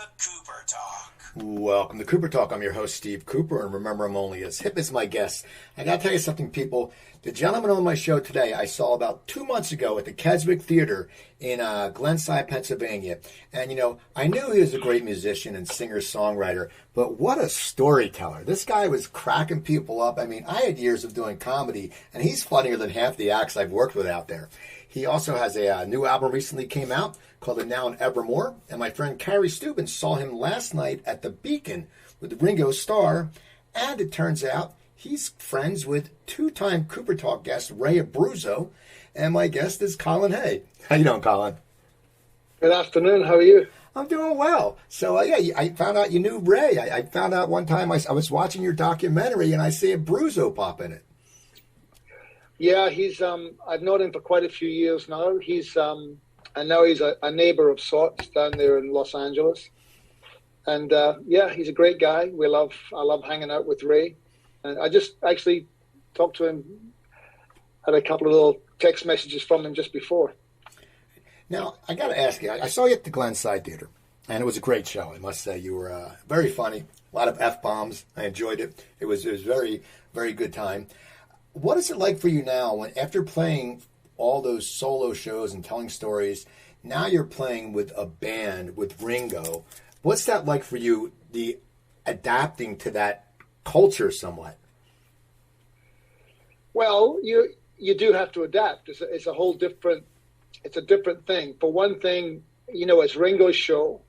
Cooper Talk. Welcome to Cooper Talk. I'm your host, Steve Cooper, and remember, I'm only as hip as my guests. I gotta tell you something, people. The gentleman on my show today, I saw about 2 months ago at the Keswick Theater in Glenside, Pennsylvania. And, you know, I knew he was a great musician and singer-songwriter, but what a storyteller. This guy was cracking people up. I mean, I had years of doing comedy, and he's funnier than half the acts I've worked with out there. He also has a new album recently came out called The Now and Evermore. And my friend Carrie Steuben saw him last night at the Beacon with Ringo Starr. And it turns out he's friends with two-time Cooper Talk guest Ray Abruzzo. And my guest is Colin Hay. How you doing, Colin? Good afternoon. How are you? I'm doing well. So, yeah, I found out you knew Ray. I found out one time I was watching your documentary and I see Abruzzo pop in it. Yeah, he's. I've known him for quite a few years now. He's. And now he's a neighbor of sorts down there in Los Angeles. And yeah, he's a great guy. I love hanging out with Ray. And I just actually talked to him, had a couple of little text messages from him just before. Now, I got to ask you, I saw you at the Glenside Theater, and it was a great show. I must say, you were very funny, a lot of F-bombs. I enjoyed it. It was very, very good time. What is it like for you now when, after playing all those solo shows and telling stories, now you're playing with a band with Ringo? What's that like for you, the adapting to that culture somewhat? Well, you do have to adapt. It's a whole different, it's a different thing. For one thing, you know, it's Ringo's show,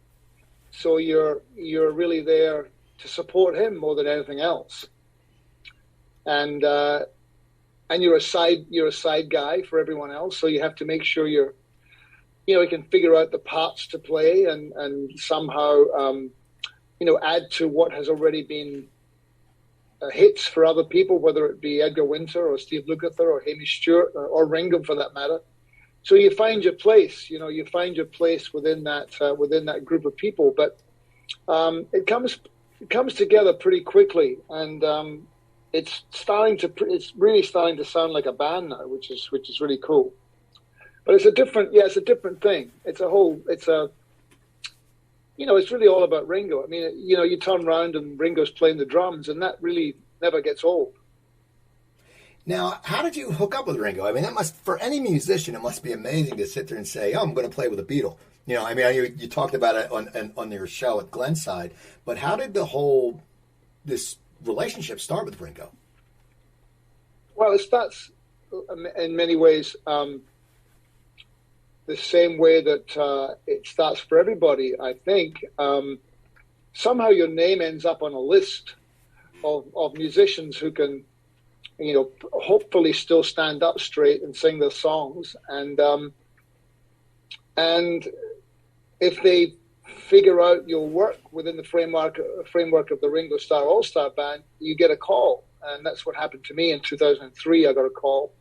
so you're really there to support him more than anything else. And you're a side guy for everyone else, so you have to make sure you can figure out the parts to play and somehow add to what has already been hits for other people, whether it be Edgar Winter or Steve Lukather or Hamish Stewart or Ringo for that matter. So you find your place. You find your place within that group of people, but it comes together pretty quickly, and it's really starting to sound like a band now, which is really cool. But it's a different thing. It's really all about Ringo. I mean, you turn around and Ringo's playing the drums, and that really never gets old. Now, how did you hook up with Ringo? I mean, for any musician, it must be amazing to sit there and say, "Oh, I'm going to play with a Beatle." I mean, you talked about it on your show at Glenside, but how did this relationship start with Ringo? Well, it starts in many ways the same way that it starts for everybody, I think. Somehow your name ends up on a list of musicians who can, hopefully still stand up straight and sing their songs. And if they figure out your work within the framework of the Ringo Starr All-Star Band, you get a call. And that's what happened to me in 2003. I got a call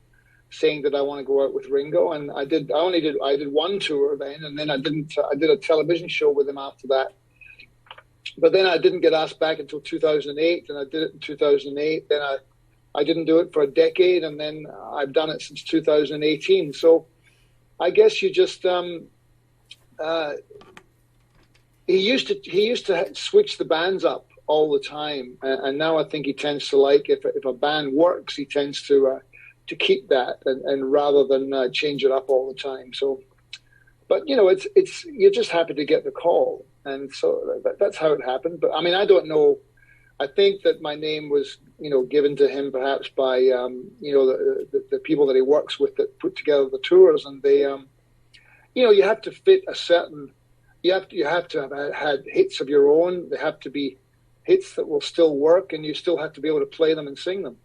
saying that I want to go out with Ringo, and I did one tour then, and then I did a television show with him after that. But then I didn't get asked back until 2008, and I did it in 2008. Then I didn't do it for a decade, and then I've done it since 2018. So I guess you just he used to switch the bands up all the time, and now I think he tends to like, if a band works, he tends to keep that and rather than change it up all the time. So, but it's you're just happy to get the call, and so that's how it happened. But I mean, I don't know. I think that my name was given to him perhaps by the people that he works with that put together the tours, and they you have to fit a certain. You have to have had hits of your own. They have to be hits that will still work, and you still have to be able to play them and sing them.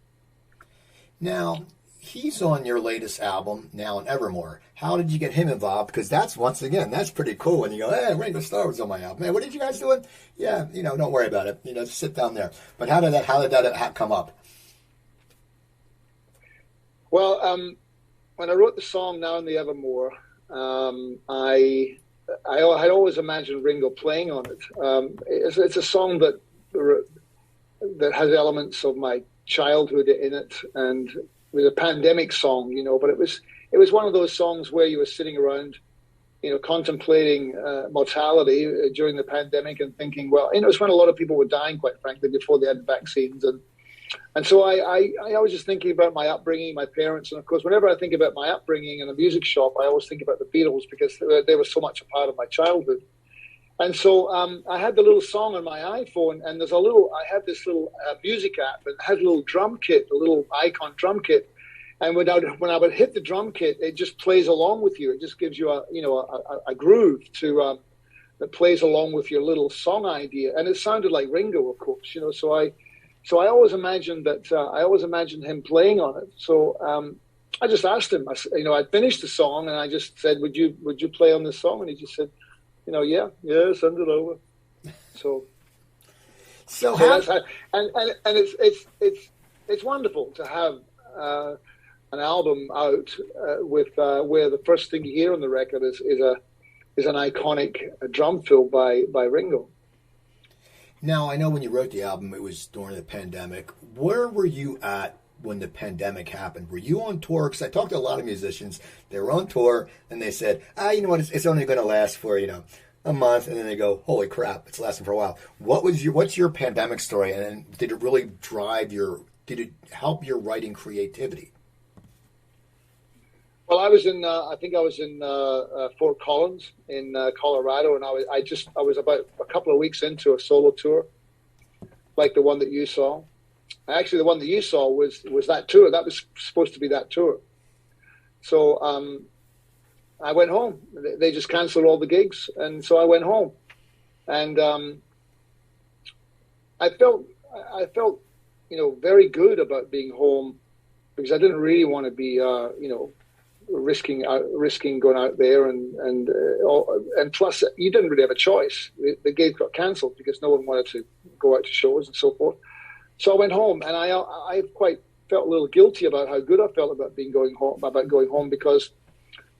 Now, he's on your latest album, Now and Evermore. How did you get him involved? Because that's pretty cool when you go, "Hey, Ringo Starr was on my album. Man, what did you guys do? Yeah, don't worry about it. Just sit down there." But how did that come up? Well, when I wrote the song Now and the Evermore, I had always imagined Ringo playing on it. It's a song that has elements of my childhood in it, and it was a pandemic song, but it was one of those songs where you were sitting around, contemplating mortality during the pandemic and thinking, well, it was when a lot of people were dying, quite frankly, before they had vaccines. And so I was just thinking about my upbringing, my parents. And of course, whenever I think about my upbringing in a music shop, I always think about the Beatles because they were so much a part of my childhood. And so I had the little song on my iPhone, and I had this little music app, and it had a little drum kit, a little icon drum kit. And when I would hit the drum kit, it just plays along with you. It just gives you a groove that plays along with your little song idea. And it sounded like Ringo, of course, So I always imagined him playing on it. So I just asked him. I finished the song, and I just said, "Would you play on this song?" And he just said, "Yeah, send it over." And it's wonderful to have an album out with where the first thing you hear on the record is an iconic drum fill by Ringo. Now, I know when you wrote the album, it was during the pandemic. Where were you at when the pandemic happened? Were you on tour? Because I talked to a lot of musicians. They were on tour, and they said, you know what, it's only going to last for, a month. And then they go, holy crap, it's lasting for a while. What's your pandemic story? And did it really did it help your writing creativity? Well, I was in Fort Collins in Colorado, and I was about a couple of weeks into a solo tour, like the one that you saw. Actually, the one that you saw was that tour. That was supposed to be that tour. So I went home. They just canceled all the gigs, and so I went home. And I felt very good about being home because I didn't really want to be risking going out there, and plus you didn't really have a choice. The gig got cancelled because no one wanted to go out to shows and so forth. So I went home, and I quite felt a little guilty about how good I felt about going home because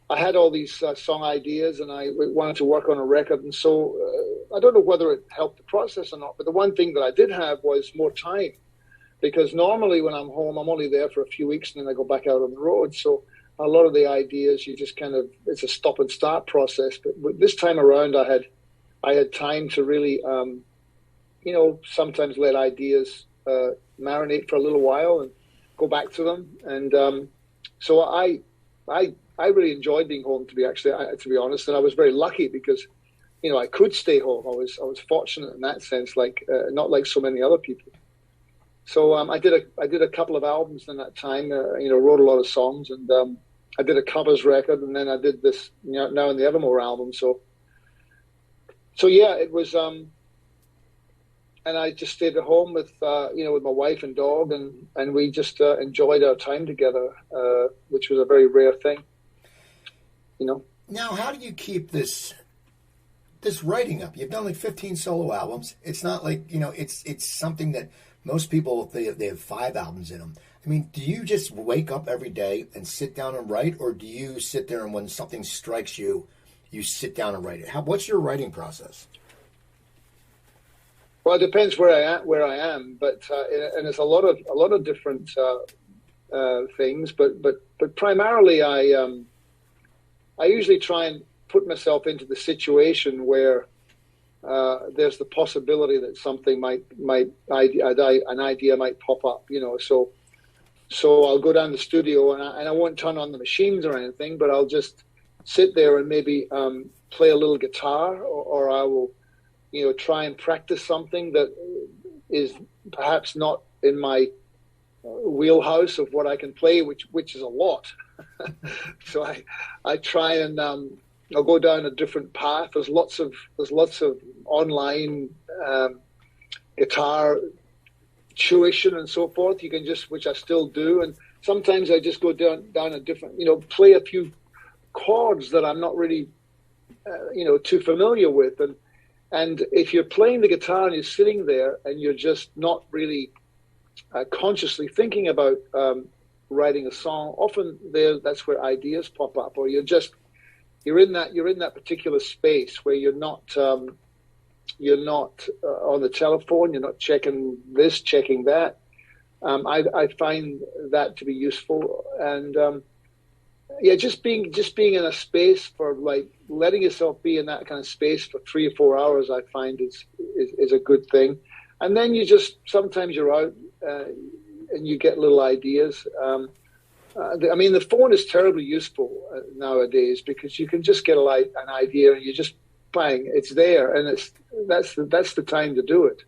I had all these song ideas, and I wanted to work on a record. And so I don't know whether it helped the process or not, but the one thing that I did have was more time, because normally when I'm home, I'm only there for a few weeks and then I go back out on the road. So a lot of the ideas, you just it's a stop and start process. But this time around, I had time to really, sometimes let ideas marinate for a little while and go back to them. And so I really enjoyed being home, to be honest. And I was very lucky because, I could stay home. I was fortunate in that sense, not like so many other people. So I did a couple of albums in that time. Wrote a lot of songs, and I did a covers record, and then I did this Now and the Evermore album. So yeah, it was. And I just stayed at home with with my wife and dog, and we just enjoyed our time together, which was a very rare thing. Now, how do you keep this writing up? You've done like 15 solo albums. It's not like it's something that most people, they have 5 albums in them. I mean, do you just wake up every day and sit down and write, or do you sit there and when something strikes you, you sit down and write it? What's your writing process? Well, it depends where I am, but and it's a lot of different things. But primarily, I usually try and put myself into the situation where there's the possibility that something an idea might pop up, So I'll go down the studio and I won't turn on the machines or anything, but I'll just sit there and maybe play a little guitar, or I will, try and practice something that is perhaps not in my wheelhouse of what I can play, which is a lot. So I try and I'll go down a different path. There's lots of online guitar tuition and so forth. You can which I still do, and sometimes I just go down a different, play a few chords that I'm not really, too familiar with, and if you're playing the guitar and you're sitting there and you're just not really consciously thinking about writing a song, often that's where ideas pop up, or you're in that particular space where you're not on the telephone, you're not checking this, checking that. I find that to be useful, and yeah, just being in a space for like letting yourself be in that kind of space for 3 or 4 hours, I find is a good thing. And then you just sometimes you're out and you get little ideas. I mean, the phone is terribly useful nowadays because you can just get an idea and you just bang, it's there, and that's the time to do it.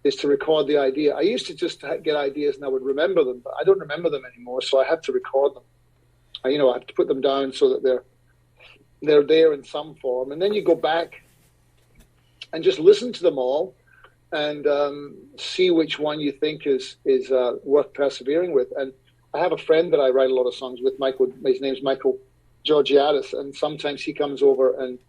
Is to record the idea. I used to just get ideas and I would remember them, but I don't remember them anymore, so I have to record them. I have to put them down so that they're there in some form, and then you go back and just listen to them all and see which one you think is worth persevering with. And I have a friend that I write a lot of songs with, Michael. His name's Michael Georgiadis, and sometimes he comes over and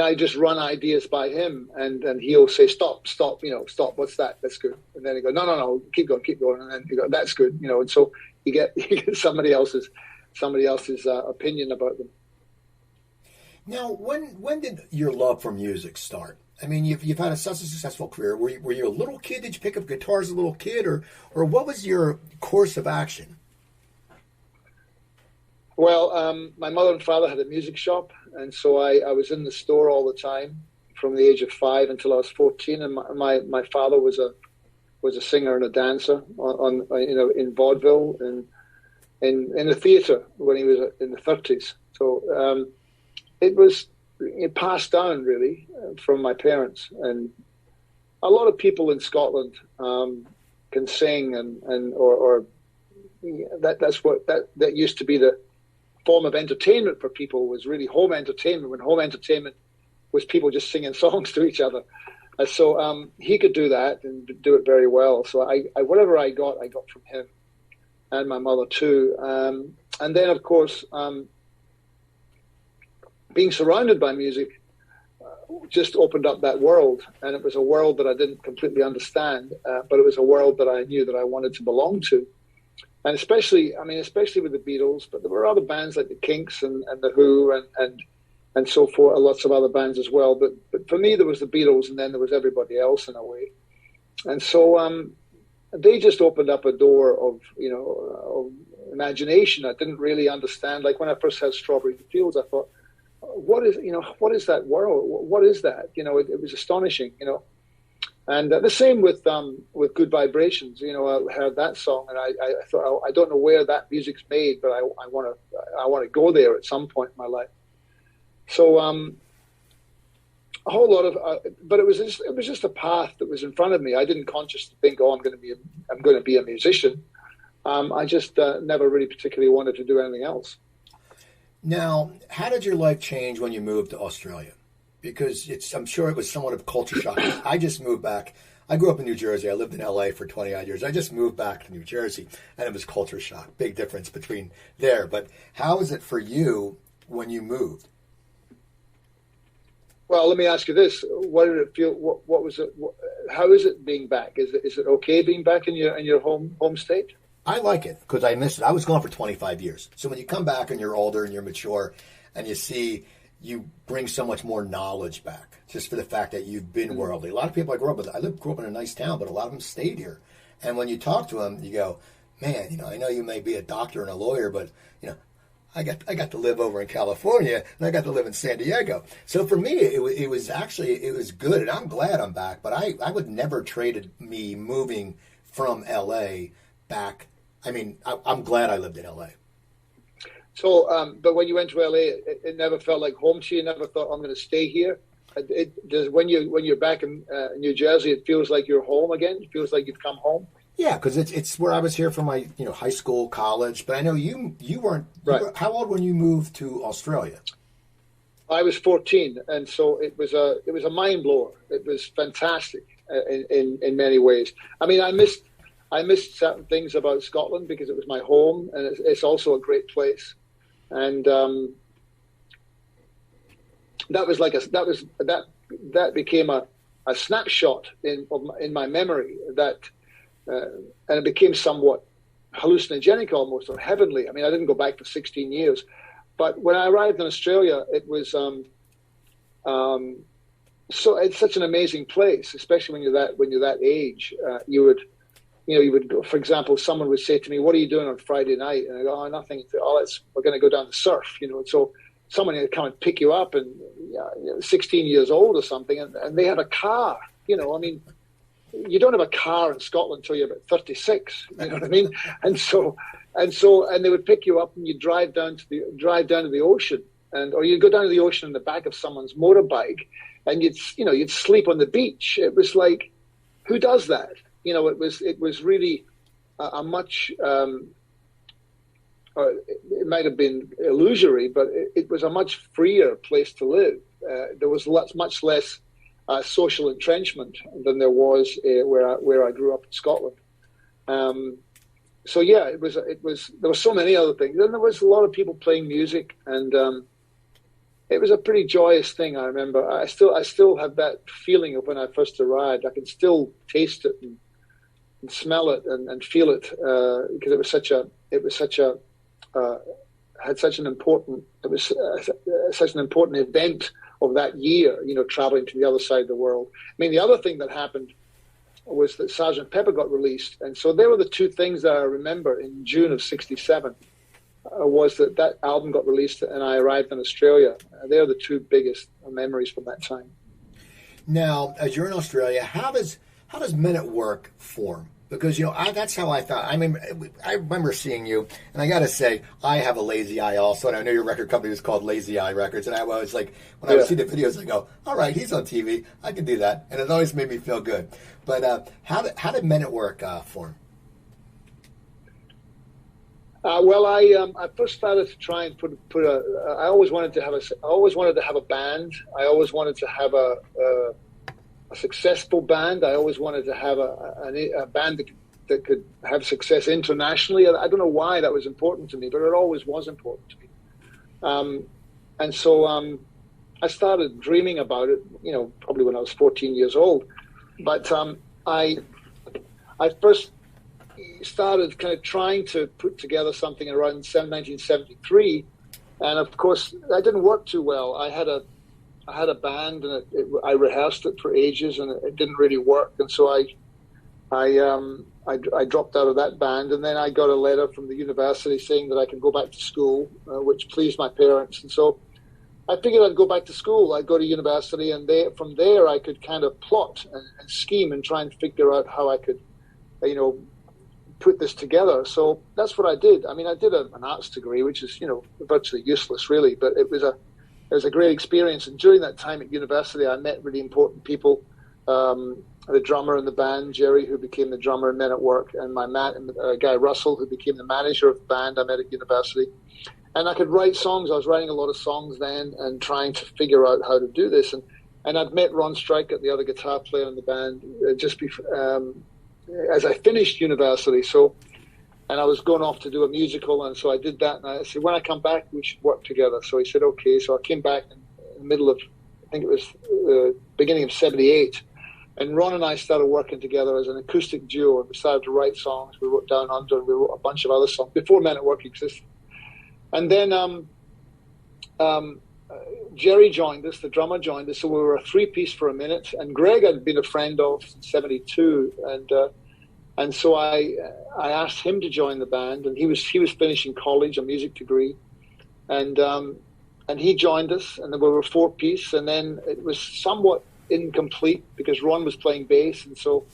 I just run ideas by him, and he'll say, stop, stop, what's that? That's good. And then he goes, no, keep going. And then you go, that's good, and so you get somebody else's opinion about them. Now, when did your love for music start? I mean, you've had such a successful career. Were you a little kid? Did you pick up guitar as a little kid, or what was your course of action? Well, my mother and father had a music shop, and so I was in the store all the time from the age of 5 until I was 14. And my father was a singer and a dancer in vaudeville and in the theatre when he was in the 30s. So it passed down really from my parents. And a lot of people in Scotland can sing or that used to be the form of entertainment for people, was really home entertainment, when home entertainment was people just singing songs to each other. So he could do that and do it very well. So I whatever I got from him and my mother too. And then, of course, being surrounded by music just opened up that world. And it was a world that I didn't completely understand, but it was a world that I knew that I wanted to belong to. And especially with the Beatles, but there were other bands like the Kinks and the Who and so forth, lots of other bands as well. But for me, there was the Beatles, and then there was everybody else in a way. And so they just opened up a door of imagination I didn't really understand. Like when I first had Strawberry Fields, I thought, what is that world? What is that? It was astonishing, And the same with Good Vibrations. I heard that song, and I thought, I don't know where that music's made, but I want to go there at some point in my life. So a whole lot of, but it was just a path that was in front of me. I didn't consciously think, I'm going to be a musician. I just never really particularly wanted to do anything else. Now, how did your life change when you moved to Australia? Because I'm sure it was somewhat of culture shock. I just moved back. I grew up in New Jersey. I lived in LA for 20-odd years. I just moved back to New Jersey, and it was culture shock. Big difference between there. But how is it for you when you moved? Well, let me ask you this: what did it feel? What was it? How is it being back? Is it okay being back in your home state? I like it because I miss it. I was gone for 25 years. So when you come back and you're older and you're mature, and you bring so much more knowledge back just for the fact that you've been worldly. A lot of people I grew up with, grew up in a nice town, but a lot of them stayed here. And when you talk to them, you go, man, I know you may be a doctor and a lawyer, but I got to live over in California and I got to live in San Diego. So for me, it was good, and I'm glad I'm back. But I would never traded me moving from LA back. I mean, I'm glad I lived in LA. So, but when you went to LA, it never felt like home to you. You never thought, I'm going to stay here. When you're back in New Jersey, it feels like you're home again. It feels like you've come home. Yeah, because it's where I was here for my high school, college. But I know you weren't. Right. How old when you moved to Australia? I was 14, and so it was a mind blower. It was fantastic in many ways. I mean, I missed certain things about Scotland because it was my home, and it's also a great place. And that became a snapshot in my memory and it became somewhat hallucinogenic almost, or heavenly. I mean, I didn't go back for 16 years, but when I arrived in Australia, it was so it's such an amazing place, especially when you're that age. You would, you would go, for example, someone would say to me, "What are you doing on Friday night?" And I go, "Oh, nothing. We're going to go down to surf." And so someone would come and pick you up, and 16 years old or something, and they have a car. I mean, you don't have a car in Scotland until you're about 36. You know what I mean? And they would pick you up, and you drive down to the ocean, or you'd go down to the ocean in the back of someone's motorbike, and you'd sleep on the beach. It was like, who does that? It was really a much. It might have been illusory, but it was a much freer place to live. There was much less social entrenchment than there was where I grew up in Scotland. So yeah, it was. There were so many other things, and there was a lot of people playing music, and it was a pretty joyous thing. I remember. I still have that feeling of when I first arrived. I can still taste it and smell it and feel it because it was such an important event of that year, traveling to the other side of the world. I mean, the other thing that happened was that Sgt. Pepper got released, and so they were the two things that I remember in June of '67. Was that album got released and I arrived in Australia. They're the two biggest memories from that time. Now, as you're in Australia, how does Men at Work form? Because, that's how I thought. I mean, I remember seeing you, and I got to say, I have a lazy eye also, and I know your record company was called Lazy Eye Records, and I was like, when I would see the videos, I go, all right, he's on TV, I can do that, and it always made me feel good. But how did Men at Work form? Well, I first started to try and put I always wanted to have a band. I always wanted to have a successful band. I always wanted to have a band that could have success internationally. I don't know why that was important to me, but it always was important to me. And so I started dreaming about it, probably when I was 14 years old. But I first started kind of trying to put together something around 1973, and of course that didn't work too well. I had a band, and I rehearsed it for ages, and it didn't really work. And so I dropped out of that band, and then I got a letter from the university saying that I could go back to school, which pleased my parents. And so I figured I'd go back to school. I'd go to university, and from there I could kind of plot and scheme and try and figure out how I could, put this together. So that's what I did. I mean, I did an arts degree, which is, virtually useless really, but it was a great experience. And during that time at university, I met really important people. The drummer in the band, Jerry, who became the drummer in Men at Work, and my guy Russell, who became the manager of the band I met at university. And I could write songs. I was writing a lot of songs then and trying to figure out how to do this. And I'd met Ron Stryker, the other guitar player in the band, just before, as I finished university. And I was going off to do a musical, and so I did that. And I said, when I come back, we should work together. So he said, okay. So I came back in the middle of, I think it was the beginning of '78. And Ron and I started working together as an acoustic duo, and we started to write songs. We wrote Down Under, and we wrote a bunch of other songs before Men at Work existed. And then Jerry joined us, the drummer joined us, so we were a three-piece for a minute. And Greg I'd been a friend of since '72, and so I asked him to join the band, and he was finishing college, a music degree, and he joined us, and then we were four-piece, and then it was somewhat incomplete because Ron was playing bass, and so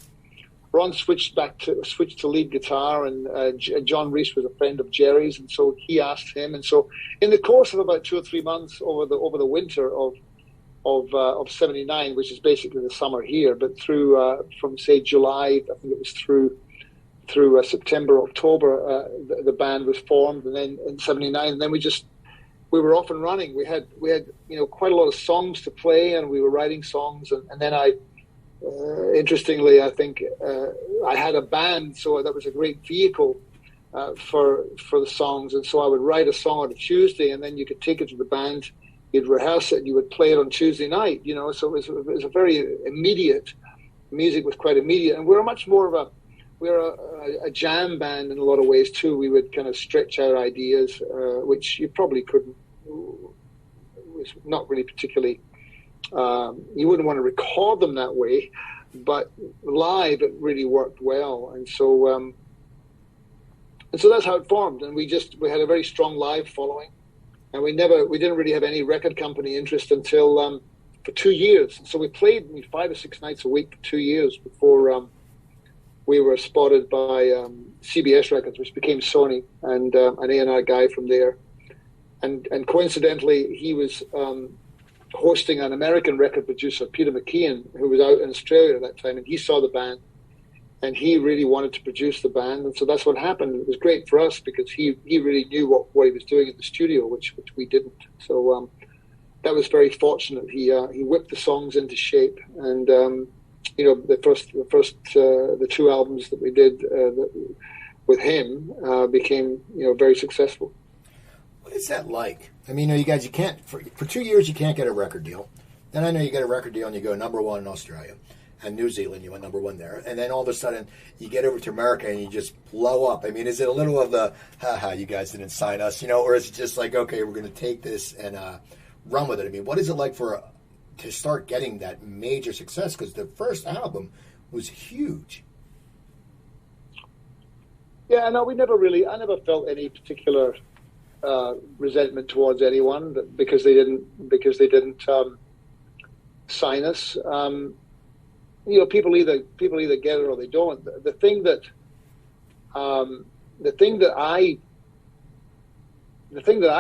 Ron switched to lead guitar, and John Reese was a friend of Jerry's, and so he asked him. And so in the course of about 2 or 3 months over the winter of '79, which is basically the summer here, but through from say July, I think it was through September, October, the band was formed, and then in '79, and then we were off and running. We had quite a lot of songs to play, and we were writing songs, and then interestingly, I think I had a band, so that was a great vehicle for the songs. And so I would write a song on a Tuesday, and then you could take it to the band, you'd rehearse it, and you would play it on Tuesday night. So it was a very immediate. Music was quite immediate, and we were much more of a jam band in a lot of ways too. We would kind of stretch out ideas, which you probably couldn't. Was not really particularly. You wouldn't want to record them that way, but live it really worked well, and so that's how it formed. And we had a very strong live following, and we didn't really have any record company interest until for 2 years. So we played 5 or 6 nights a week for 2 years before we were spotted by CBS Records, which became Sony, and an A&R guy from there. And coincidentally, he was hosting an American record producer, Peter McKeon, who was out in Australia at that time, and he saw the band, and he really wanted to produce the band, and so that's what happened. It was great for us because he really knew what he was doing in the studio, which we didn't. So that was very fortunate. He whipped the songs into shape, and the 2 albums that we did with him became very successful. What is that like? I mean, you guys, you can't for 2 years you can't get a record deal. Then I know you get a record deal and you go #1 in Australia and New Zealand. You went #1 there, and then all of a sudden you get over to America and you just blow up. I mean, is it a little of the haha, you guys didn't sign us, or is it just like, okay, we're going to take this and run with it? I mean, what is it like to start getting that major success? Because the first album was huge. Yeah, no, I never felt any particular resentment towards anyone because they didn't sign us. People either get it or they don't. The thing that I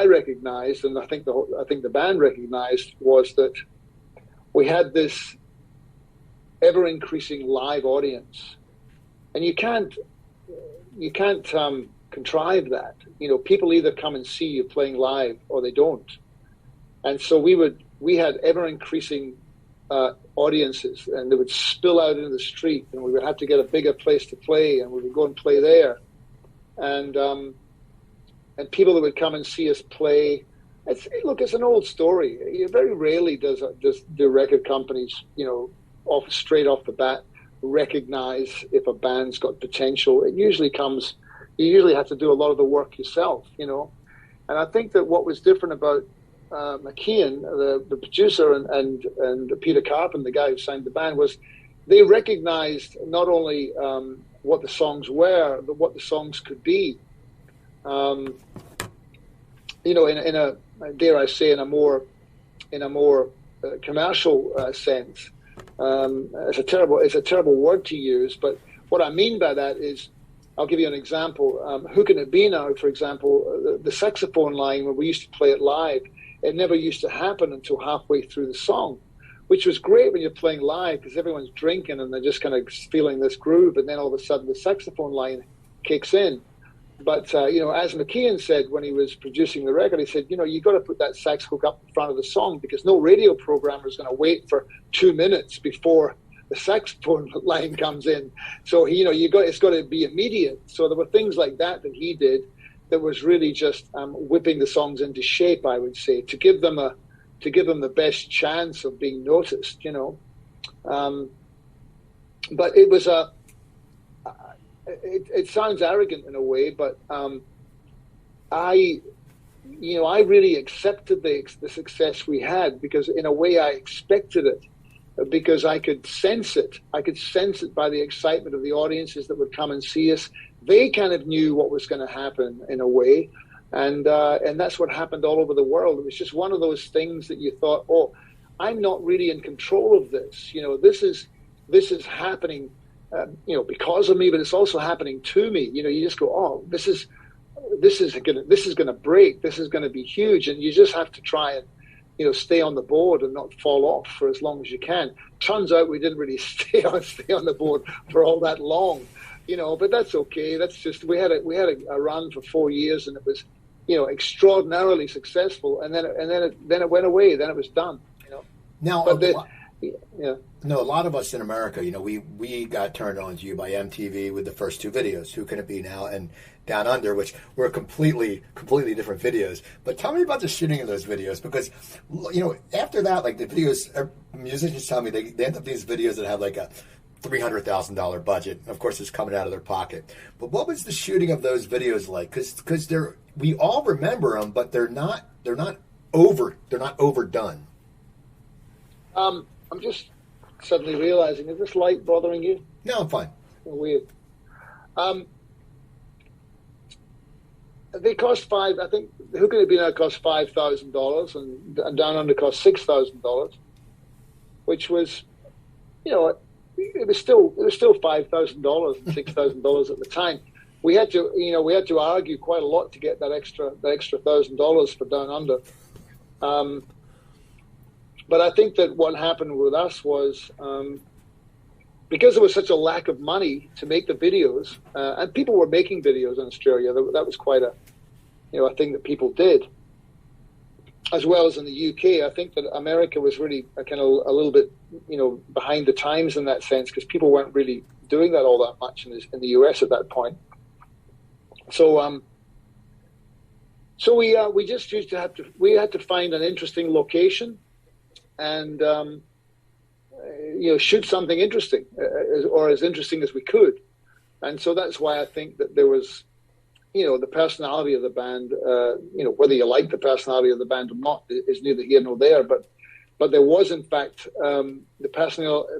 recognized, and I think the band recognized, was that we had this ever increasing live audience, and you can't contrive that. People either come and see you playing live or they don't. And so we had ever increasing audiences, and they would spill out into the street, and we would have to get a bigger place to play, and we would go and play there. And people that would come and see us play, it's an old story. Very rarely do record companies, straight off the bat, recognize if a band's got potential. It usually comes. You usually have to do a lot of the work yourself, And I think that what was different about McKeon, the producer, and Peter Carpenter, the guy who signed the band, was they recognized not only what the songs were, but what the songs could be. In a dare I say, in a more commercial sense. It's a terrible word to use, but what I mean by that is, I'll give you an example. Who Can It Be Now, for example, the saxophone line, when we used to play it live, it never used to happen until halfway through the song, which was great when you're playing live because everyone's drinking and they're just kind of feeling this groove, and then all of a sudden the saxophone line kicks in. But, as McKeon said when he was producing the record, he said, you got to put that sax hook up in front of the song because no radio programmer is going to wait for 2 minutes before the saxophone line comes in. So, it's got to be immediate. So there were things like that he did that was really just whipping the songs into shape, I would say, to give them the best chance of being noticed, But it was it sounds arrogant in a way, but I really accepted the success we had because in a way I expected it, because I could sense it. I could sense it by the excitement of the audiences that would come and see us. They kind of knew what was going to happen in a way, and that's what happened all over the world. It was just one of those things that you thought, oh, I'm not really in control of this. This is happening. Because of me, but it's also happening to me. You just go, oh, this is gonna break. This is gonna be huge, and you just have to try and stay on the board and not fall off for as long as you can. Turns out we didn't really stay on the board for all that long, but that's okay. That's just we had a run for 4 years, and it was extraordinarily successful, and then it went away. Then it was done. Now, yeah. No, a lot of us in America, we got turned on to you by MTV with the first 2 videos, Who Can It Be Now and Down Under, which were completely different videos. But tell me about the shooting of those videos, because, after that, like the videos, musicians tell me they end up these videos that have like a $300,000 budget. Of course, it's coming out of their pocket. But what was the shooting of those videos like? Because we all remember them, but they're not overdone. suddenly realizing, is this light bothering you? No, I'm fine. Weird. They cost I think, Who Can It Be Now cost $5,000, and Down Under cost $6,000, which was, it was still $5,000 and $6,000 at the time. We had to argue quite a lot to get that extra $1,000 for Down Under. But I think that what happened with us was, because there was such a lack of money to make the videos, and people were making videos in Australia. That was quite a thing that people did, as well as in the UK. I think that America was really kind of a little bit, behind the times in that sense, because people weren't really doing that all that much in the US at that point. So we just we had to find an interesting location and shoot something interesting, or as interesting as we could. And so that's why I think that there was, the personality of the band, whether you like the personality of the band or not is neither here nor there, but there was, in fact, the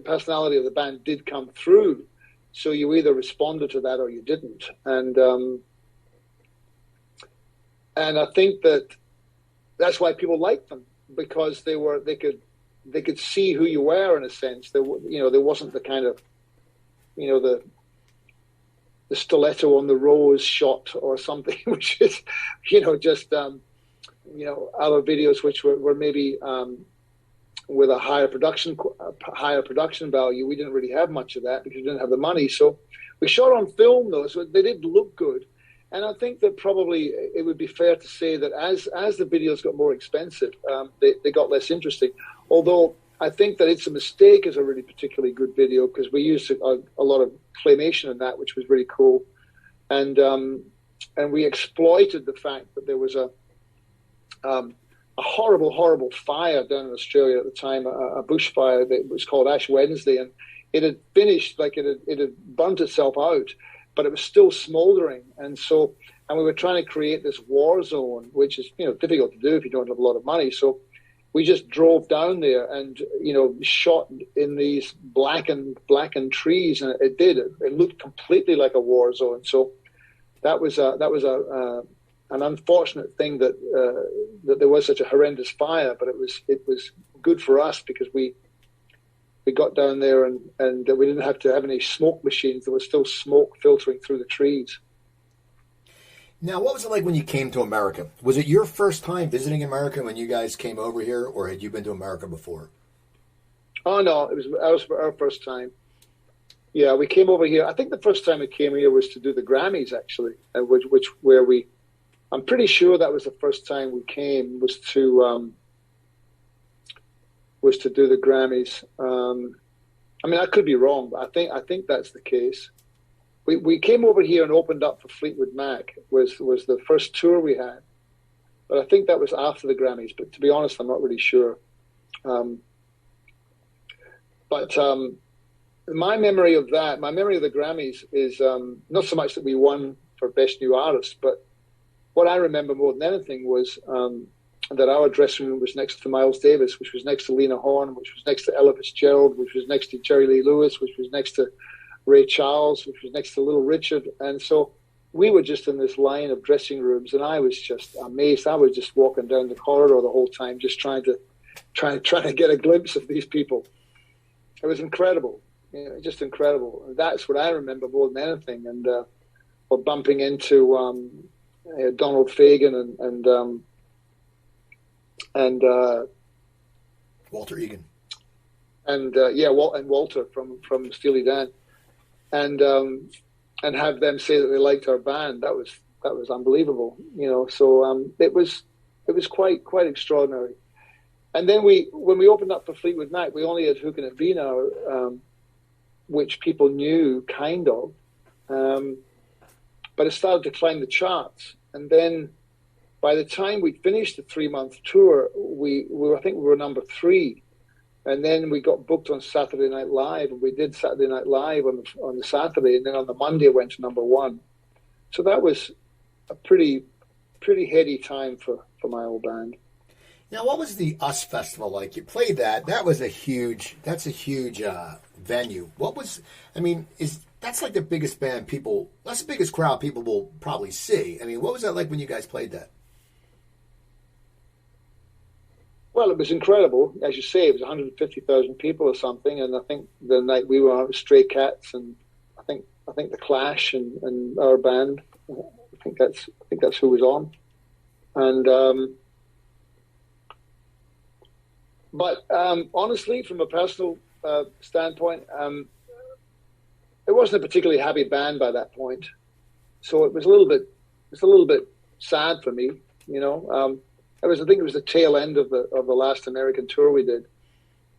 personality of the band did come through. So you either responded to that or you didn't. And I think that's why people liked them, because they could see who you were, in a sense. There wasn't the kind of, the stiletto on the rose shot or something, which is, just, other videos which were maybe with a higher production value. We didn't really have much of that because we didn't have the money. So we shot on film, though, so they did look good. And I think that probably it would be fair to say that as the videos got more expensive, they got less interesting. Although I think that It's a Mistake is a really particularly good video, because we used a lot of claymation in that, which was really cool. And we exploited the fact that there was a horrible, horrible fire down in Australia at the time, a bushfire that was called Ash Wednesday. And it had finished, it had burnt itself out, but it was still smoldering. And we were trying to create this war zone, which is, difficult to do if you don't have a lot of money. So we just drove down there and, shot in these blackened trees. And it looked completely like a war zone. So that was an unfortunate thing that there was such a horrendous fire, but it was good for us because we got down there and we didn't have to have any smoke machines. There was still smoke filtering through the trees. Now, what was it like when you came to America? Was it your first time visiting America when you guys came over here, or had you been to America before? Oh, no, it was our first time. Yeah, we came over here. I think the first time we came here was to do the Grammys, actually, I'm pretty sure that was the first time we came, was to do the Grammys. I could be wrong, but I think that's the case. We came over here and opened up for Fleetwood Mac, was the first tour we had. But I think that was after the Grammys, but to be honest, I'm not really sure. But my memory of the Grammys is not so much that we won for Best New Artist, but what I remember more than anything was that our dressing room was next to Miles Davis, which was next to Lena Horne, which was next to Ella Fitzgerald, which was next to Jerry Lee Lewis, which was next to Ray Charles, which was next to Little Richard. And so we were just in this line of dressing rooms, and I was just amazed. I was just walking down the corridor the whole time, just trying to get a glimpse of these people. It was incredible, just incredible. And that's what I remember more than anything. And we're bumping into Donald Fagen and Walter Egan, and Walter from Steely Dan, and have them say that they liked our band. That was unbelievable, So it was quite extraordinary. And then when we opened up for Fleetwood Mac, we only had Who Can It Be Now, which people knew kind of, but it started to climb the charts. And then by the time we'd finished the 3-month tour, I think we were number 3. And then we got booked on Saturday Night Live, and we did Saturday Night Live on the Saturday, and then on the Monday it went to number 1. So that was a pretty heady time for my old band. Now, what was the US Festival like? You played that. That's a huge venue. What was, I mean, that's like the biggest that's the biggest crowd people will probably see. I mean, what was that like when you guys played that? Well, it was incredible. As you say, it was 150,000 people or something. And I think the night we were out with Stray Cats and I think the Clash and our band, I think that's who was on. And, but honestly, from a personal standpoint, it wasn't a particularly happy band by that point, so it was a little bit sad for me, you know. I think it was the tail end of the last American tour we did,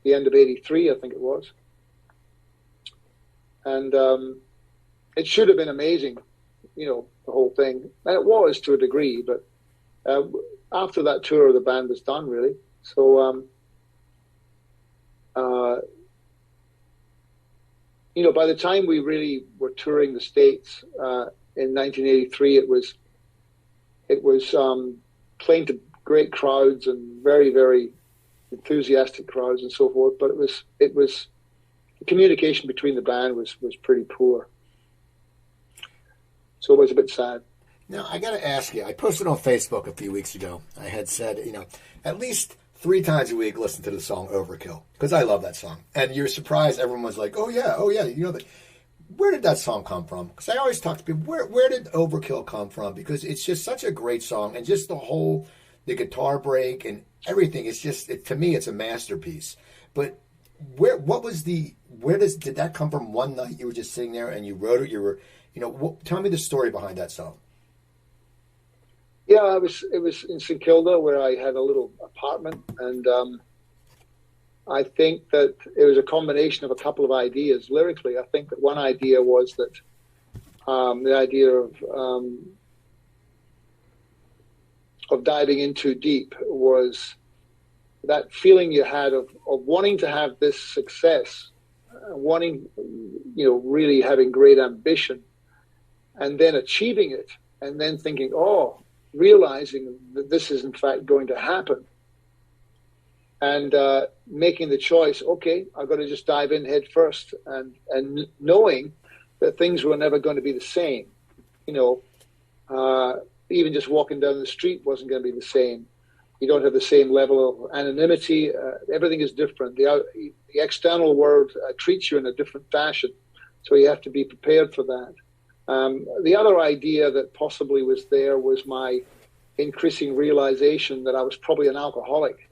the end of '83, I think it was, and it should have been amazing, you know, the whole thing, and it was to a degree, but after that tour, the band was done really, so. You know, by the time we really were touring the States in 1983, it was playing to great crowds and very, very enthusiastic crowds and so forth. But it was the communication between the band was pretty poor, so it was a bit sad. Now, I got to ask you. I posted on Facebook a few weeks ago. I had said, you know, at least 3 times a week, listen to the song Overkill, because I love that song. And you're surprised everyone was like, oh yeah, you know, where did that song come from? Because I always talk to people, where did Overkill come from? Because it's just such a great song, and just the guitar break and everything, it's just, to me, it's a masterpiece. But did that come from? One night you were just sitting there and you wrote it, you know, tell me the story behind that song. Yeah, it was in St Kilda where I had a little apartment, and I think that it was a combination of a couple of ideas lyrically. I think that one idea was that the idea of diving in too deep was that feeling you had of wanting to have this success, wanting, you know, really having great ambition, and then achieving it, and then thinking, realizing that this is in fact going to happen, and making the choice, okay, I've got to just dive in head first, and knowing that things were never going to be the same. You know, even just walking down the street wasn't going to be the same. You don't have the same level of anonymity. Everything is different. The external world treats you in a different fashion, so you have to be prepared for that. The other idea that possibly was there was my increasing realization that I was probably an alcoholic,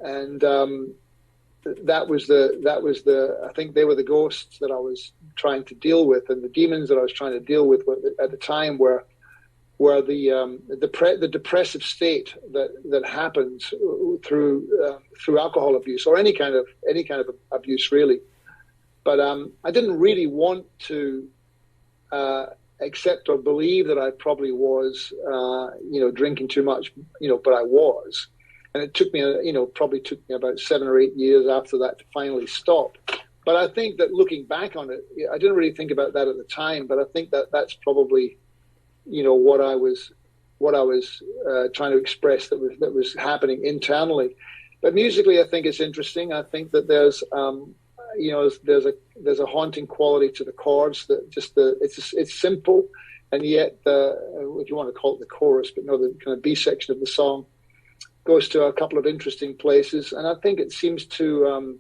and that was the I think they were the ghosts that I was trying to deal with, and the demons that I was trying to deal with at the time were the depressive state that happens through alcohol abuse or any kind of abuse really. But I didn't really want to accept or believe that I probably was, you know, drinking too much, you know, but I was. And it took me, probably took me about 7 or 8 years after that to finally stop. But I think that looking back on it, I didn't really think about that at the time, but I think that that's probably, you know, what I was trying to express that was happening internally. But musically, I think it's interesting. I think that there's, there's a haunting quality to the chords that just it's simple, and yet if you want to call it the chorus, but no, the kind of B section of the song goes to a couple of interesting places, and I think it seems to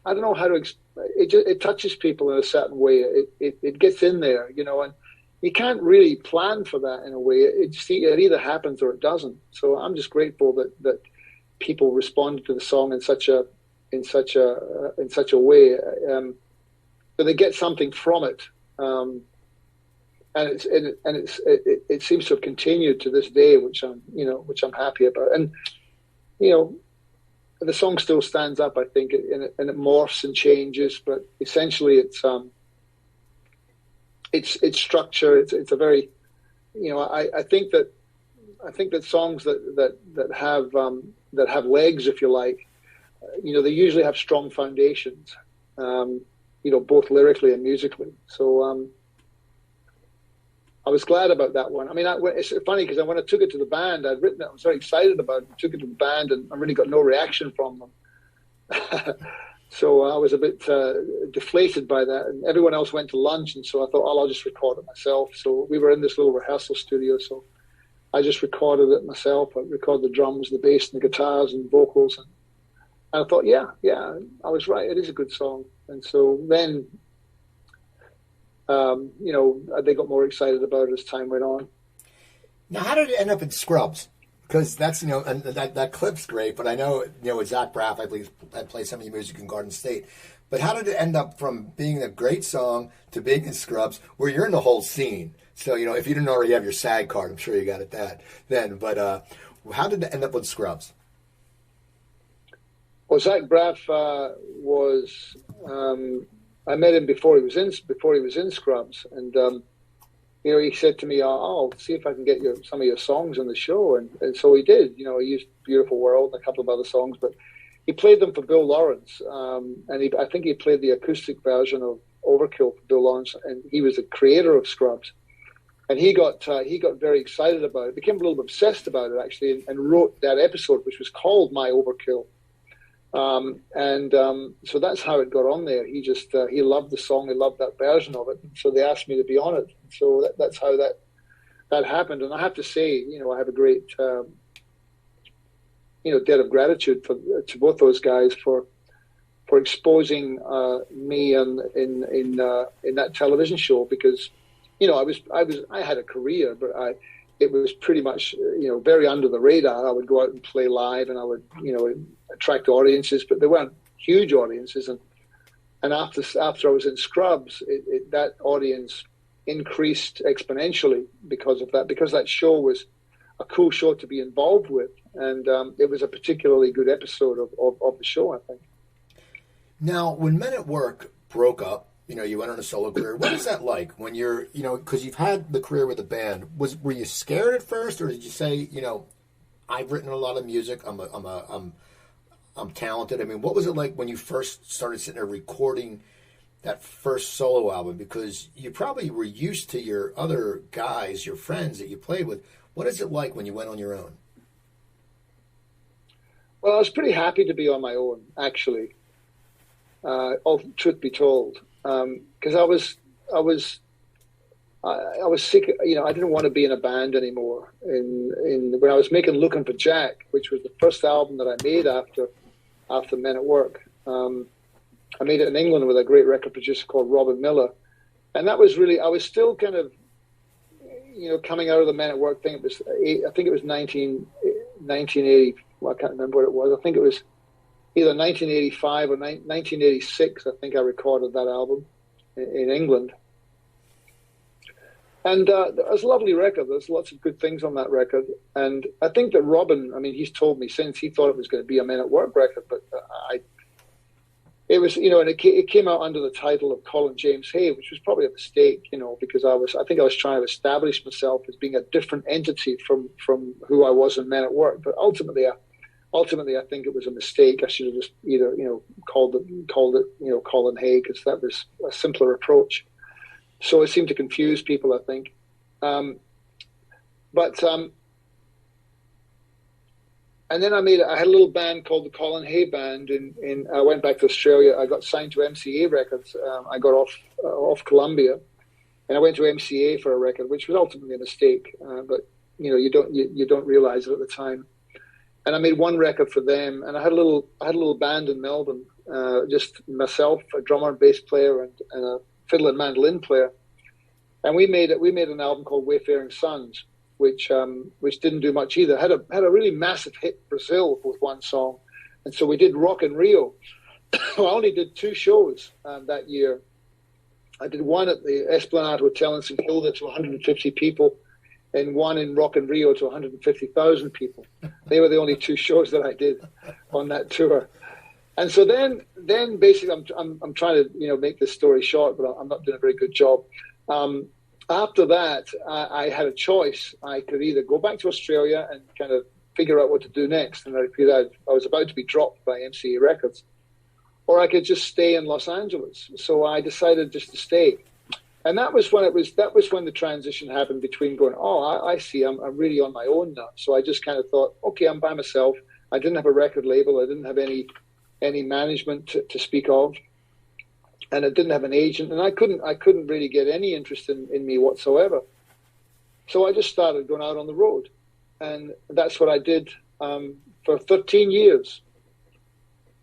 I don't know how to it touches people in a certain way. It gets in there, you know, and you can't really plan for that in a way. It either happens or it doesn't. So I'm just grateful that people responded to the song in such a way that they get something from it, and it seems to have continued to this day, which I'm happy about. And you know, the song still stands up, I think, and it morphs and changes, but essentially its structure. It's a very, you know, I think that songs that have legs, if you like, you know, they usually have strong foundations, you know, both lyrically and musically. So I was glad about that one. I mean, it's funny because when I took it to the band, I'd written it. I was very excited about it. I took it to the band, and I really got no reaction from them. So I was a bit deflated by that. And everyone else went to lunch, and so I thought, I'll just record it myself. So we were in this little rehearsal studio, so I just recorded it myself. I recorded the drums, the bass, and the guitars, and vocals. And I thought, yeah, I was right. It is a good song. And so then, they got more excited about it as time went on. Now, how did it end up in Scrubs? Because that's, and that clip's great, but I know, with Zach Braff, I played some of your music in Garden State. But how did it end up from being a great song to being in Scrubs, where you're in the whole scene? So, if you didn't already have your SAG card, I'm sure you got it then. But how did it end up with Scrubs? Well, Zach Braff was... I met him before he was in Scrubs, and he said to me, "I'll see if I can get some of your songs on the show," and so he did. He used "Beautiful World" and a couple of other songs, but he played them for Bill Lawrence, and I think he played the acoustic version of "Overkill" for Bill Lawrence, and he was the creator of Scrubs, and he got very excited about it, became a little obsessed about it actually, and wrote that episode, which was called "My Overkill." So that's how it got on there. He just he loved the song, he loved that version of it, so they asked me to be on it. So that's how that happened. And I have to say, I have a great debt of gratitude to both those guys for exposing me in that television show, because I had a career, but it was pretty much, very under the radar. I would go out and play live, and I would, attract audiences, but they weren't huge audiences. And after I was in Scrubs, that audience increased exponentially because of that, because that show was a cool show to be involved with. And it was a particularly good episode of the show, I think. Now, when Men at Work broke up, you went on a solo career. What is that like when you're, because you've had the career with the band? Were you scared at first, or did you say, I've written a lot of music, I'm talented? I mean, what was it like when you first started sitting there recording that first solo album? Because you probably were used to your other guys, your friends that you played with. What is it like when you went on your own? Well, I was pretty happy to be on my own, actually. Truth be told. Because I was sick. I didn't want to be in a band anymore. When I was making "Looking for Jack," which was the first album that I made after Men at Work, I made it in England with a great record producer called Robin Miller, and that was really, I was still kind of, coming out of the Men at Work thing. I think it was 1980. Well, I can't remember what it was. I think it was either 1985 or 1986, I think I recorded that album in England. And it was a lovely record. There's lots of good things on that record. And I think that Robin, he's told me since, he thought it was going to be a Men at Work record, but it was, and it came out under the title of Colin James Hay, which was probably a mistake, because I think I was trying to establish myself as being a different entity from who I was in Men at Work. But ultimately, I think it was a mistake. I should have just either, called it, Colin Hay, because that was a simpler approach. So it seemed to confuse people, I think. And then I had a little band called the Colin Hay Band, and I went back to Australia. I got signed to MCA Records. I got off Columbia, and I went to MCA for a record, which was ultimately a mistake. But you don't realize it at the time. And I made one record for them, and I had a little band in Melbourne, just myself, a drummer and bass player, and a fiddle and mandolin player. And we made an album called Wayfaring Sons, which didn't do much either. Had a really massive hit in Brazil with one song, and so we did Rock in Rio. I only did 2 shows that year. I did one at the Esplanade Hotel in St Kilda to 150 people, and one in Rock in Rio to 150,000 people. They were the only 2 shows that I did on that tour. And so then basically, I'm trying to make this story short, but I'm not doing a very good job. After that, I had a choice. I could either go back to Australia and kind of figure out what to do next, and I was about to be dropped by MCA Records, or I could just stay in Los Angeles. So I decided just to stay. And that was when the transition happened between going, oh, I see, I'm really on my own now. So I just kind of thought, okay, I'm by myself. I didn't have a record label. I didn't have any management to speak of, and I didn't have an agent, and I couldn't really get any interest in me whatsoever. So I just started going out on the road, and that's what I did for 13 years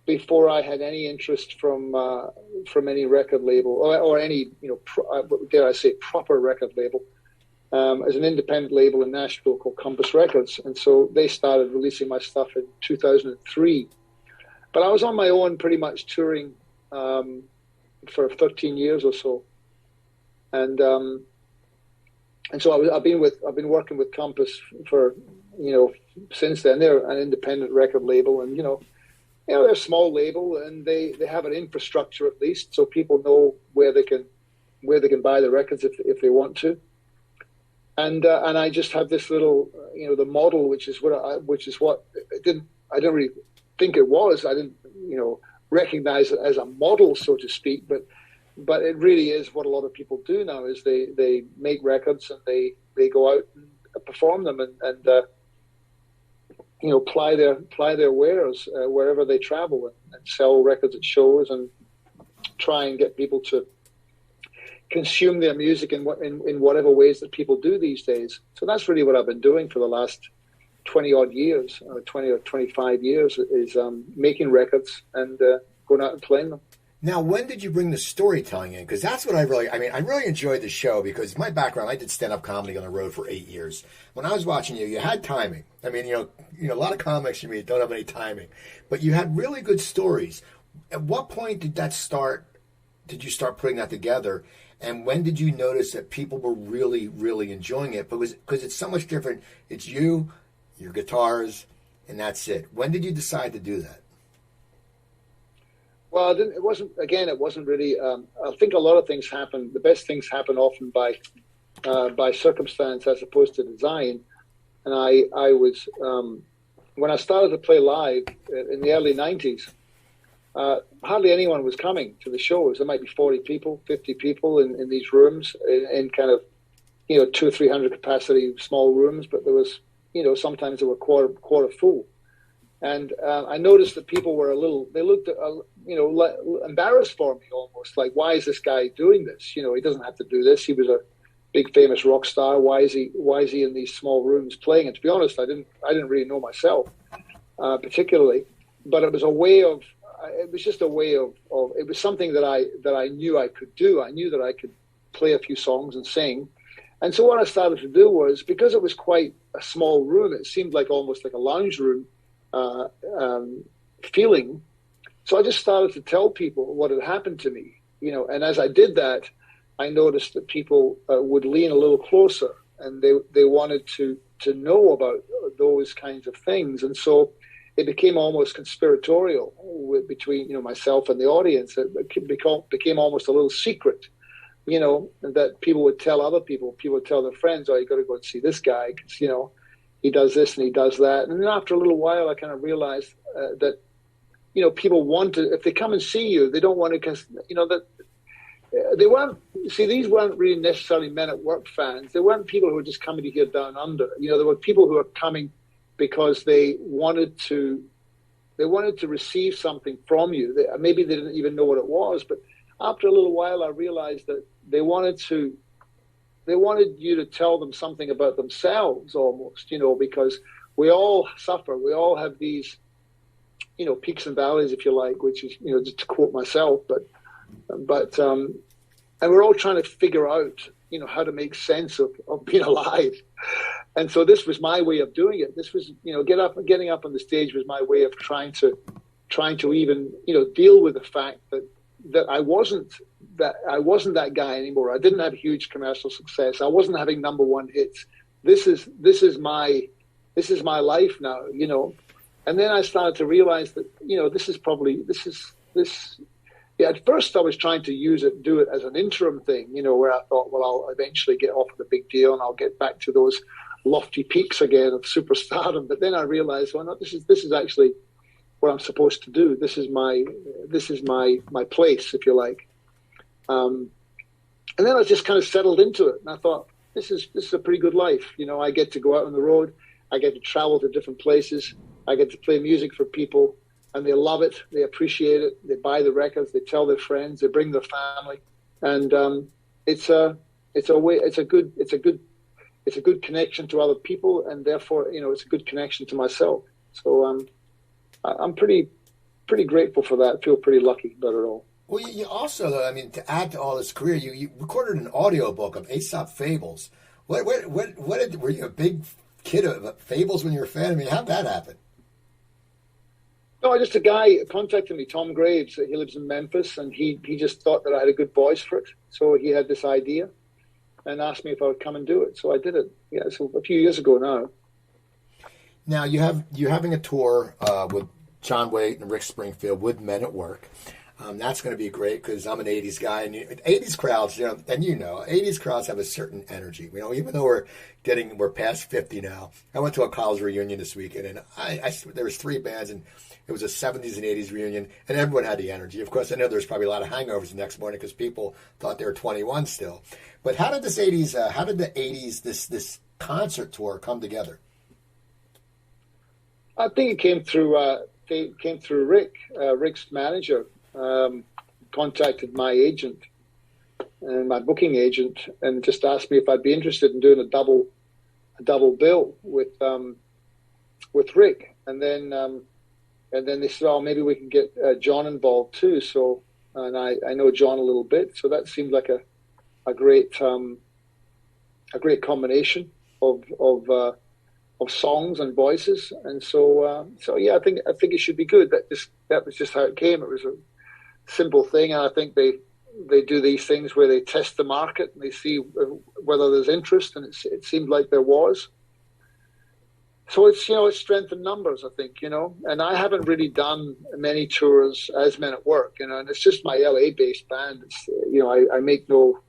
before I had any interest from any record label or any, dare I say, proper record label. As an independent label in Nashville called Compass Records, and so they started releasing my stuff in 2003. But I was on my own, pretty much touring for 13 years or so, and so I've been working with Compass for since then. They're an independent record label, and they're a small label, and they have an infrastructure at least, so people know where they can buy the records if they want to. And I just have this little, the model, which is what I didn't really think it was. I didn't, recognize it as a model, so to speak. But it really is what a lot of people do now. Is they make records and they go out and perform them and ply their wares wherever they travel and sell records at shows and try and get people to consume their music in whatever ways that people do these days. So that's really what I've been doing for the last 20 odd years, 20 or 25 years, is making records and going out and playing them. Now, when did you bring the storytelling in? Because that's what I really enjoyed the show, because my background, I did stand-up comedy on the road for 8 years. When I was watching you had timing. I mean, a lot of comics you meet don't have any timing, but you had really good stories. At what point did that start? Did you start putting that together? And when did you notice that people were really, really enjoying it? Because it's so much different. It's you, your guitars, and that's it. When did you decide to do that? Well, it wasn't really. I think a lot of things happen. The best things happen often by circumstance as opposed to design. And I was when I started to play live in the early '90s. Hardly anyone was coming to the shows. There might be 40 people, 50 people in these rooms, in kind of 200 or 300 capacity small rooms. But there was sometimes they were quarter full. And I noticed that people were they looked embarrassed for me almost, like, why is this guy doing this? He doesn't have to do this. He was a big famous rock star. Why is he in these small rooms playing? And to be honest, I didn't really know myself particularly, but it was a way of. It was just a way of. It was something that I knew I could do. I knew that I could play a few songs and sing. And so what I started to do was, because it was quite a small room, it seemed like almost like a lounge room feeling. So I just started to tell people what had happened to me, and as I did that, I noticed that people would lean a little closer, and they wanted to know about those kinds of things. And so it became almost conspiratorial between myself and the audience. It became almost a little secret, that people would tell other people. People would tell their friends, "Oh, you got to go and see this guy because he does this and he does that." And then after a little while, I kind of realized that people want to. If they come and see you, they don't want to, because that they weren't. See, these weren't really necessarily Men at Work fans. They weren't people who were just coming to hear Down Under. There were people who were coming because they wanted to receive something from you. Maybe they didn't even know what it was, but after a little while, I realized that they wanted you to tell them something about themselves almost, because we all suffer. We all have these, peaks and valleys, if you like, which is, just to quote myself, but and we're all trying to figure out, how to make sense of being alive. And so this was my way of doing it. This was, getting up on the stage was my way of trying to even, deal with the fact that I wasn't that guy anymore. I didn't have huge commercial success. I wasn't having number one hits. This is my life now, And then I started to realize that, at first I was trying to do it as an interim thing, where I thought, well, I'll eventually get off the big deal and I'll get back to those lofty peaks again of superstardom. But then I realized, well, no, this is actually what I'm supposed to do. This is my place, if you like. And And then I just kind of settled into it, and I thought, this is a pretty good life. You know, I get to go out on the road, I get to travel to different places, I get to play music for people, and they love it, they appreciate it, they buy the records, they tell their friends, they bring their family, and it's a good connection to other people, and therefore, you know, it's a good connection to myself. So I'm pretty grateful for that. I feel pretty lucky about it all. Well, you also, though, I mean, to add to all this career, you recorded an audiobook of Aesop Fables. Were you a big kid of fables when you were a fan? I mean, how'd that happen? No, just a guy contacted me, Tom Graves. He lives in Memphis, and he just thought that I had a good voice for it. So he had this idea and asked me if I would come and do it. So I did it. Yeah, so a few years ago now. Now you're having a tour with John Waite and Rick Springfield with Men at Work. That's going to be great because I'm an 80s guy, and 80s crowds, you know, and 80s crowds have a certain energy. You know, even though we're past 50 now. I went to a college reunion this weekend, and there was 3 bands, and it was a 70s and 80s reunion, and everyone had the energy. Of course, I know there's probably a lot of hangovers the next morning because people thought they were 21 still. But how did the 80s, this concert tour come together? I think it came through Rick. Rick's manager contacted my agent and my booking agent, and just asked me if I'd be interested in doing a double bill with Rick. And then they said, "Oh, maybe we can get John involved too." So, and I know John a little bit, so that seemed like a great combination of songs and voices. And so yeah, I think it should be good. That was just how it came. It was a simple thing, and I think they do these things where they test the market and they see whether there's interest, and it seemed like there was. So it's strength in numbers, I think, and I haven't really done many tours as Men at Work, and it's just my LA based band. It's, I make no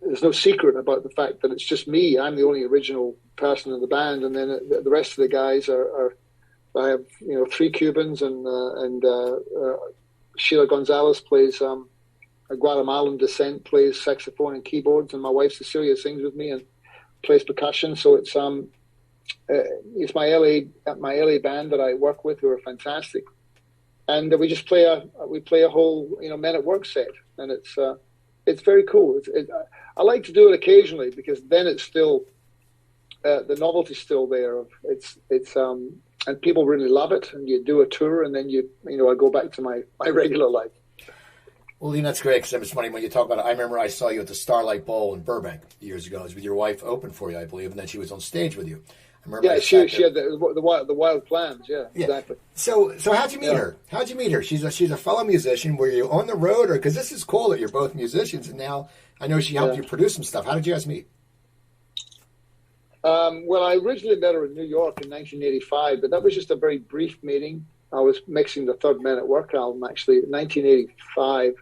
there's no secret about the fact that it's just me. I'm the only original person in the band, and then the rest of the guys are I have 3 Cubans, and Sheila Gonzalez plays a Guatemalan descent, plays saxophone and keyboards, and my wife Cecilia sings with me and plays percussion. So it's my LA band that I work with, who are fantastic, and we just play a whole Men at Work set, and it's very cool. I like to do it occasionally because then it's still the novelty's still there. And people really love it, and you do a tour, and then I go back to my regular life. Well, that's great, because it's funny when you talk about it. I remember I saw you at the Starlight Bowl in Burbank years ago. It was with your wife open for you, I believe, and then she was on stage with you. I remember. Yeah, she had the wild plans. Yeah, exactly. So how'd you meet her? How'd you meet her? She's a fellow musician. Were you on the road, or because this is cool that you're both musicians, and now I know she helped you produce some stuff. How did you guys meet? Well, I originally met her in New York in 1985, but that was just a very brief meeting. I was mixing the third Men at Work album, actually, in 1985.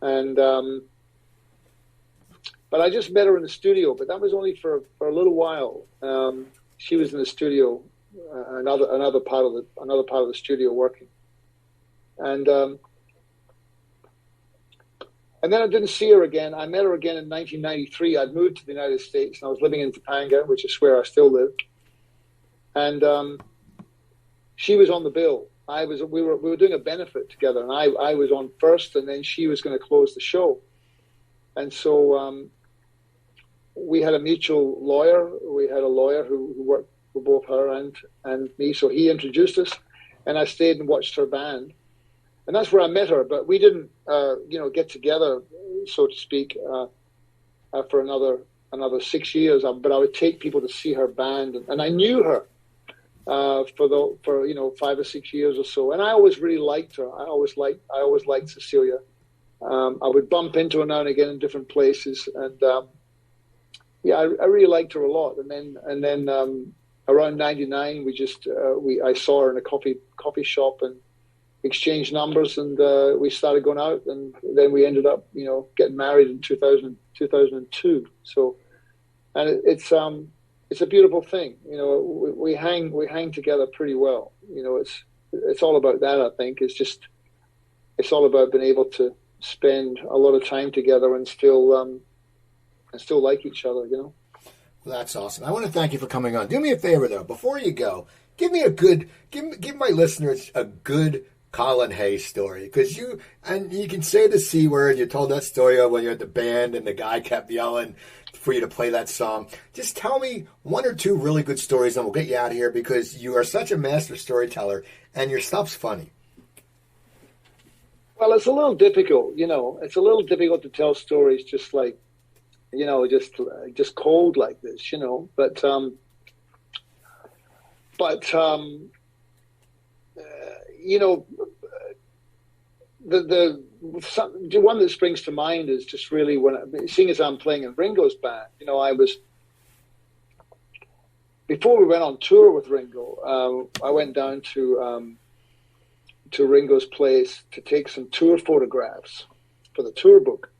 And but I just met her in the studio, but that was only for a little while. She was in the studio, another part of the studio working. And then I didn't see her again. I met her again in 1993. I'd moved to the United States, and I was living in Topanga, which is where I still live. And she was on the bill. We were doing a benefit together, and I was on first, and then she was going to close the show. And so we had a mutual lawyer. We had a lawyer who worked for both her and me. So he introduced us, and I stayed and watched her band. And that's where I met her, but we didn't, get together, so to speak, for another 6 years. But I would take people to see her band, and I knew her for 5 or 6 years or so. And I always really liked her. I always liked Cecilia. I would bump into her now and again in different places, and I really liked her a lot. And then around '99, I saw her in a coffee shop and exchanged numbers, and we started going out, and then we ended up getting married in 2002. So, and it's a beautiful thing. We hang together pretty well. It's all about that. I think it's it's all about being able to spend a lot of time together and still like each other, you know. Well, that's awesome. I want to thank you for coming on. Do me a favor though, before you go, give my listeners a good Colin Hay story, because you can say the C word. You told that story of when you're at the band and the guy kept yelling for you to play that song. Just tell me one or two really good stories and we'll get you out of here, because you are such a master storyteller and your stuff's funny. Well, it's a little difficult, you know. It's a little difficult to tell stories just like, you know, just cold like this, you know. But you know, the one that springs to mind is just really seeing as I'm playing in Ringo's band. You know, before we went on tour with Ringo, I went down to Ringo's place to take some tour photographs for the tour book.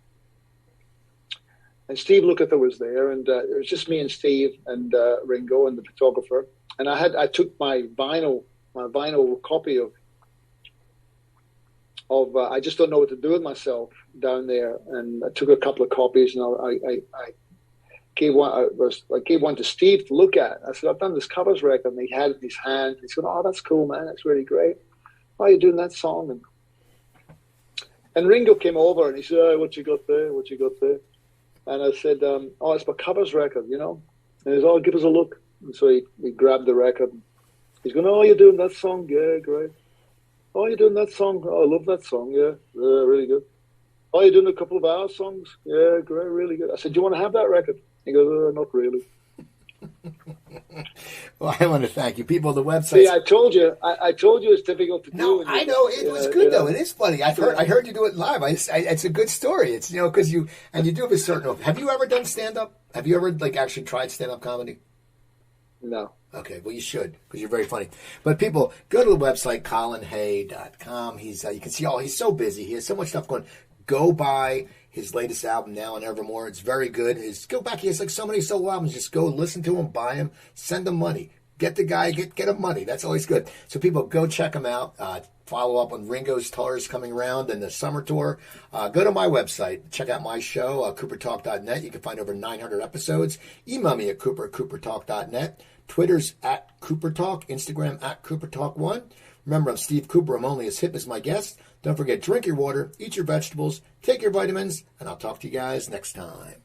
And Steve Lukather was there, and it was just me and Steve and Ringo and the photographer. And I took my vinyl copy of I Just Don't Know What to Do With Myself down there, and I took a couple of copies, and I gave one to Steve to look at. I said, I've done this covers record, and he had it in his hand. He said, oh, that's cool, man, that's really great. Why are you doing that song? And Ringo came over and he said, oh, what you got there? What you got there? And I said, oh, it's my covers record, you know. And he said, oh, give us a look. And so he grabbed the record. He's going, oh, you're doing that song? Yeah, great. Oh, you're doing that song? Oh, I love that song. Yeah, really good. Oh, you're doing a couple of our songs? Yeah, great, really good. I said, do you want to have that record? He goes, oh, not really. Well, I want to thank you. People, the website. See, I told you it's difficult to do. No, I know. It was good, though. It is funny. I heard you do it live. It's a good story. It's, you know, because you do have a certain... Have you ever done stand-up? Have you ever, like, actually tried stand-up comedy? No. Okay, well, you should, because you're very funny. But people, go to the website, colinhay.com. You can see he's so busy. He has so much stuff going. Go buy his latest album, Now and Evermore. It's very good. Go back. He has like so many solo albums. Just go listen to him, buy him, send him money. Get the guy, get him money. That's always good. So people, go check him out. Follow up on Ringo's tours coming around and the summer tour. Go to my website. Check out my show, coopertalk.net. You can find over 900 episodes. Email me at cooper@coopertalk.net. Twitter's at CooperTalk. Instagram at CooperTalk1. Remember, I'm Steve Cooper. I'm only as hip as my guest. Don't forget, drink your water, eat your vegetables, take your vitamins, and I'll talk to you guys next time.